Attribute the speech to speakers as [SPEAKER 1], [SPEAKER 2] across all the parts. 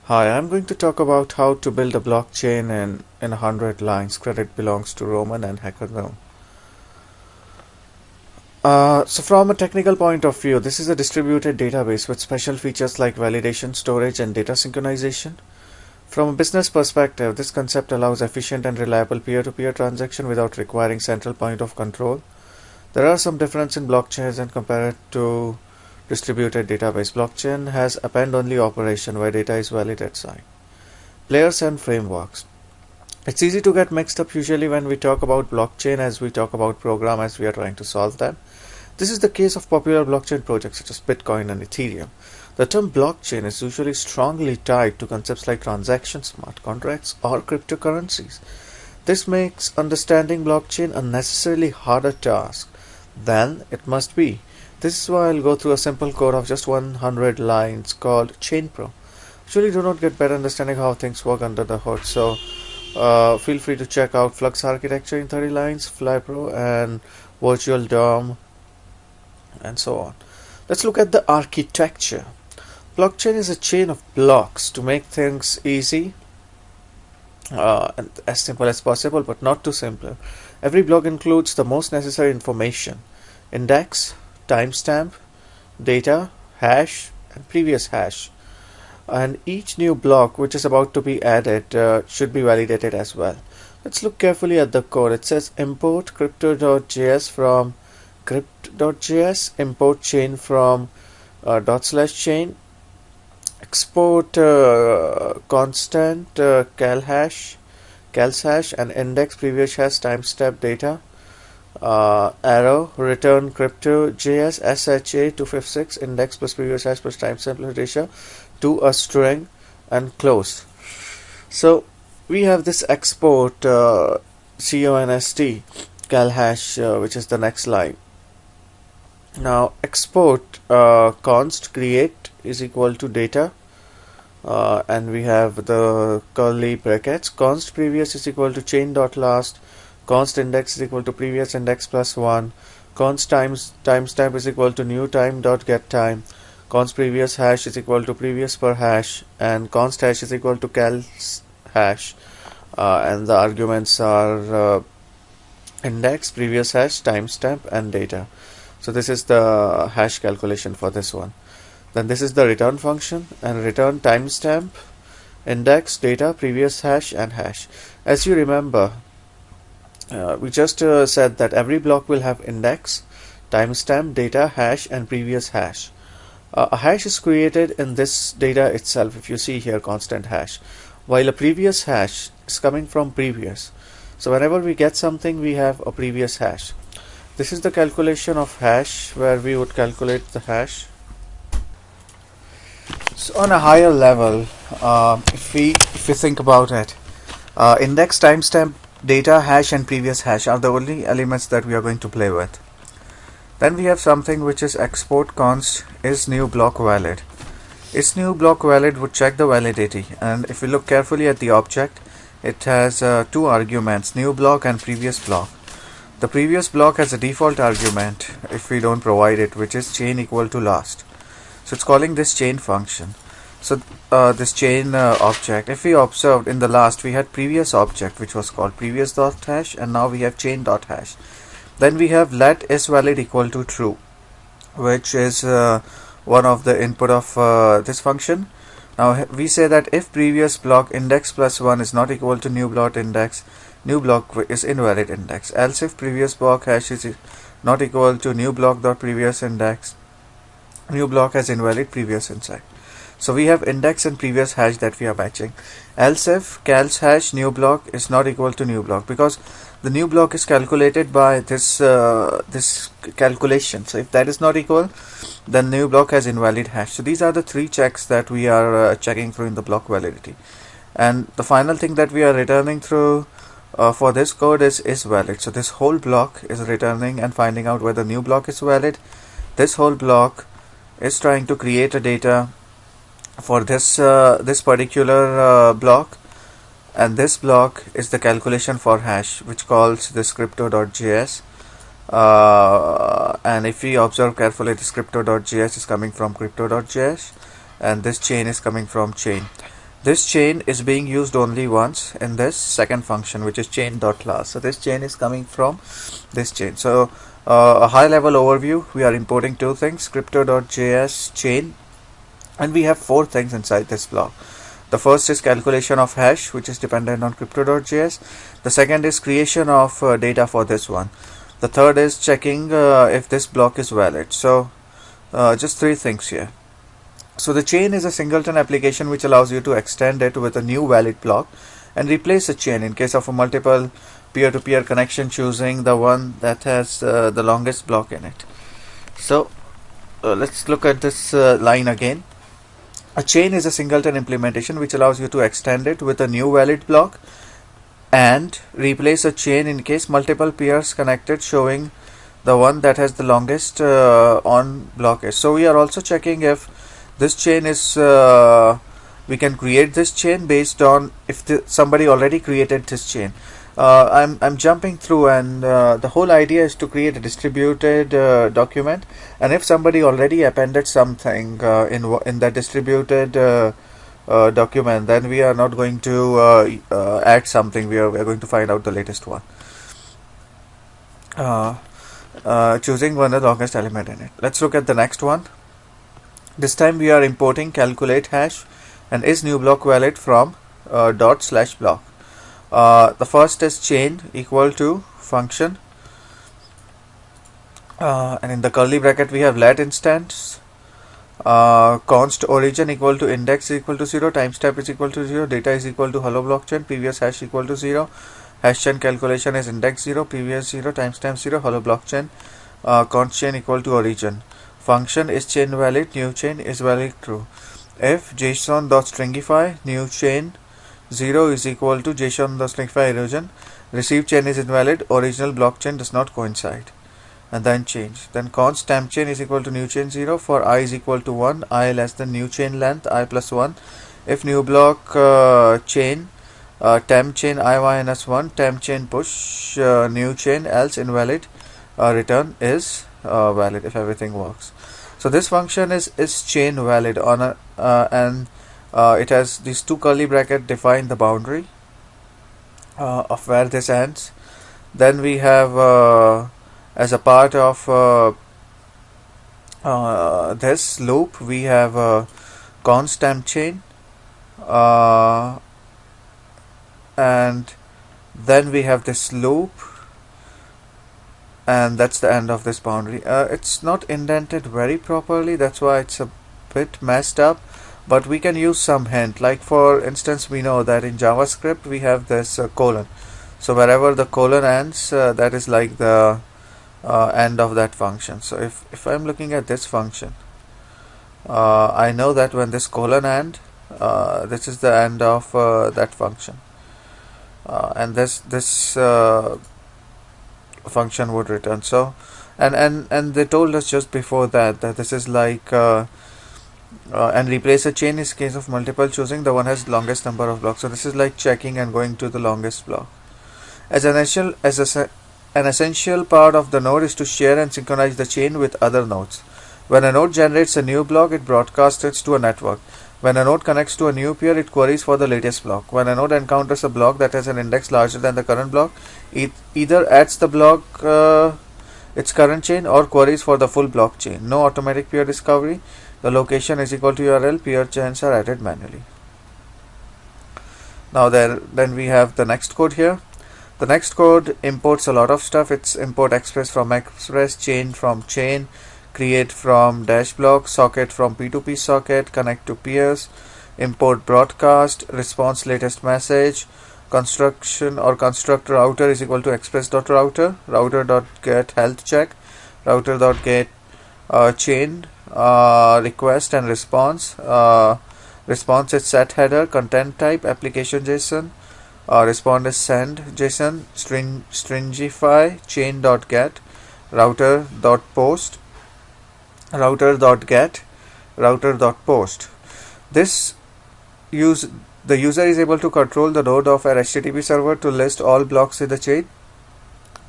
[SPEAKER 1] Hi, I'm going to talk about how to build a blockchain in 100 lines. Credit belongs to Roman and Hackathon. So from a technical point of view, this is a distributed database with special features like validation, storage, and data synchronization. From a business perspective, this concept allows efficient and reliable peer-to-peer transaction without requiring central point of control. There are some differences in blockchains and compared to distributed database. Blockchain has append-only operation where data is valid at sign. Layers and frameworks. It's easy to get mixed up usually when we talk about blockchain as we talk about program as we are trying to solve them. This is the case of popular blockchain projects such as Bitcoin and Ethereum. The term blockchain is usually strongly tied to concepts like transactions, smart contracts, or cryptocurrencies. This makes understanding blockchain a necessarily harder task than it must be. This is why I'll go through a simple code of just 100 lines called ChainPro. Usually do not get better understanding how things work under the hood, so feel free to check out Flux architecture in 30 lines, FlyPro, and Virtual DOM, and so on. Let's look at the architecture. Blockchain is a chain of blocks to make things easy and as simple as possible, but not too simple. Every block includes the most necessary information: index, timestamp, data, hash, and previous hash. And each new block which is about to be added should be validated as well. Let's look carefully at the code. It says import crypto.js from crypt.js, import chain from /chain, export constant calhash and index previous hash timestamp data, arrow return crypto.js SHA-256 index plus previous hash plus timestamp plus data to a string, and close. So we have this export const calhash which is the next line. Now export const create is equal to data, and we have the curly brackets. Const previous is equal to chain dot last, const index is equal to previous index plus 1, const timestamp is equal to new time dot get time, const previous hash is equal to previous per hash, and const hash is equal to cal hash, and the arguments are index, previous hash, timestamp, and data. So this is the hash calculation for this one. Then this is the return function, and return timestamp, index, data, previous hash, and hash. As you remember, we just said that every block will have index, timestamp, data, hash, and previous hash. A hash is created in this data itself, if you see here constant hash, while a previous hash is coming from previous. So whenever we get something, we have a previous hash. This is the calculation of hash, where we would calculate the hash. So on a higher level, if we think about it, index, timestamp, data, hash, and previous hash are the only elements that we are going to play with. Then we have something which is export const is new block valid. Is new block valid would check the validity, and if we look carefully at the object, it has two arguments, new block and previous block. The previous block has a default argument if we don't provide it, which is chain equal to last. So it's calling this chain function. So this chain object, if we observed in the last, we had previous object which was called previous.hash, and now we have chain.hash. Then we have let is valid equal to true, which is one of the input of this function. Now we say that if previous block index plus 1 is not equal to new block index, new block is invalid index. Else if previous block hash is not equal to new block dot previous index, new block has invalid previous inside. So we have index and previous hash that we are matching. Else if cal's hash new block is not equal to new block, because the new block is calculated by this this calculation. So if that is not equal, then new block has invalid hash. So these are the three checks that we are checking through in the block validity. And the final thing that we are returning through for this code is valid. So this whole block is returning and finding out whether new block is valid. This whole block is trying to create a data for this this particular block, and this block is the calculation for hash, which calls this crypto.js. And if we observe carefully, this crypto.js is coming from crypto.js, and this chain is coming from chain. This chain is being used only once in this second function, which is chain.class. So this chain is coming from this chain. So a high level overview, we are importing two things, crypto.js chain, and we have four things inside this block. The first is calculation of hash, which is dependent on crypto.js. The second is creation of data for this one. The third is checking if this block is valid. So just three things here. So the chain is a singleton application which allows you to extend it with a new valid block and replace a chain in case of a multiple peer-to-peer connection, choosing the one that has the longest block in it. So let's look at this line again. A chain is a singleton implementation which allows you to extend it with a new valid block and replace a chain in case multiple peers connected, showing the one that has the longest on block is. So we are also checking if this chain is we can create this chain based on if somebody already created this chain. I'm jumping through, and the whole idea is to create a distributed document, and if somebody already appended something in that distributed document, then we are not going to add something. We are going to find out the latest one, choosing one of the longest element in it. Let's look at the next one. This time we are importing calculate hash and is new block valid from /block. The first is chain equal to function, and in the curly bracket we have let instance, const origin equal to index equal to 0, timestamp is equal to 0, data is equal to hello blockchain, previous hash equal to 0, hash chain calculation is index 0, previous 0, timestamp 0, hello blockchain, const chain equal to origin. Function is chain valid, new chain is valid true. If json.stringify new chain 0 is equal to json.stringify origin, receive chain is invalid, original blockchain does not coincide, and then change. Then const temp chain is equal to new chain 0 for I is equal to 1, I less than new chain length, I plus 1. If new block chain temp chain I minus 1, temp chain push new chain, else invalid, return is valid if everything works. So this function is chain valid on a and it has these two curly brackets define the boundary of where this ends. Then we have as a part of this loop we have const temp chain, and then we have this loop, and that's the end of this boundary. It's not indented very properly, that's why it's a bit messed up, but we can use some hint. Like for instance, we know that in JavaScript we have this colon, so wherever the colon ends, that is like the end of that function. So if I'm looking at this function, I know that when this colon end, this is the end of that function, and this function would return. So and they told us just before that this is like and replace a chain is case of multiple, choosing the one has longest number of blocks. So this is like checking and going to the longest block. As an essential part of the node is to share and synchronize the chain with other nodes. When a node generates a new block, it broadcasts it to a network. When a node connects to a new peer, it queries for the latest block. When a node encounters a block that has an index larger than the current block, it either adds the block its current chain or queries for the full blockchain. No automatic peer discovery. The location is equal to URL. Peer chains are added manually. Now then we have the next code here. The next code imports a lot of stuff. It's import express from express, chain from chain, create from dash block, socket from P2P socket, connect to peers, import broadcast, response latest message, construction or construct router is equal to express.router, router.get health check, router.get chain, request and response. Response is set header, content type, application JSON, respond is send JSON, stringify, chain.get, router.post, router.get, router.post. This the user is able to control the node of an HTTP server to list all blocks in the chain,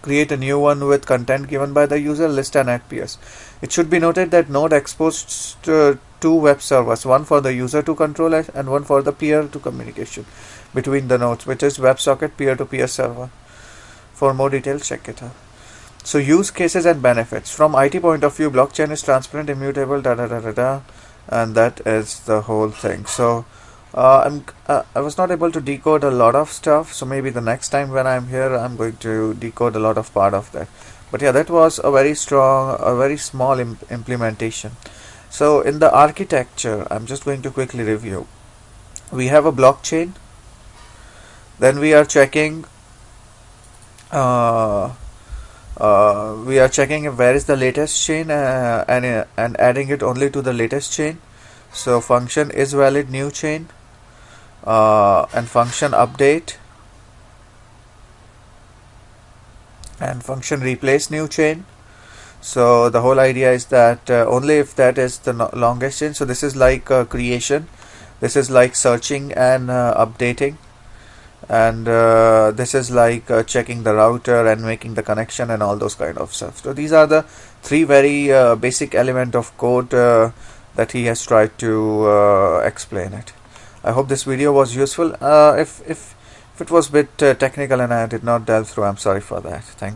[SPEAKER 1] create a new one with content given by the user, list and add peers. It should be noted that node exposed to two web servers, one for the user to control it and one for the peer to communication between the nodes, which is WebSocket peer-to-peer server. For more details, check it out. So use cases and benefits. From IT point of view, blockchain is transparent, immutable, and that is the whole thing. So I was not able to decode a lot of stuff, so maybe the next time when I'm here I'm going to decode a lot of part of that. But yeah, that was a very small implementation. So in the architecture, I'm just going to quickly review. We have a blockchain, then we are checking if where is the latest chain, and adding it only to the latest chain. So function is valid new chain, and function update, and function replace new chain. So the whole idea is that only if that is the longest chain. So this is like creation, this is like searching and updating, and this is like checking the router and making the connection and all those kind of stuff. So these are the three very basic element of code that he has tried to explain it. I hope this video was useful. If it was a bit technical and I did not delve through, I'm sorry for that. Thank you.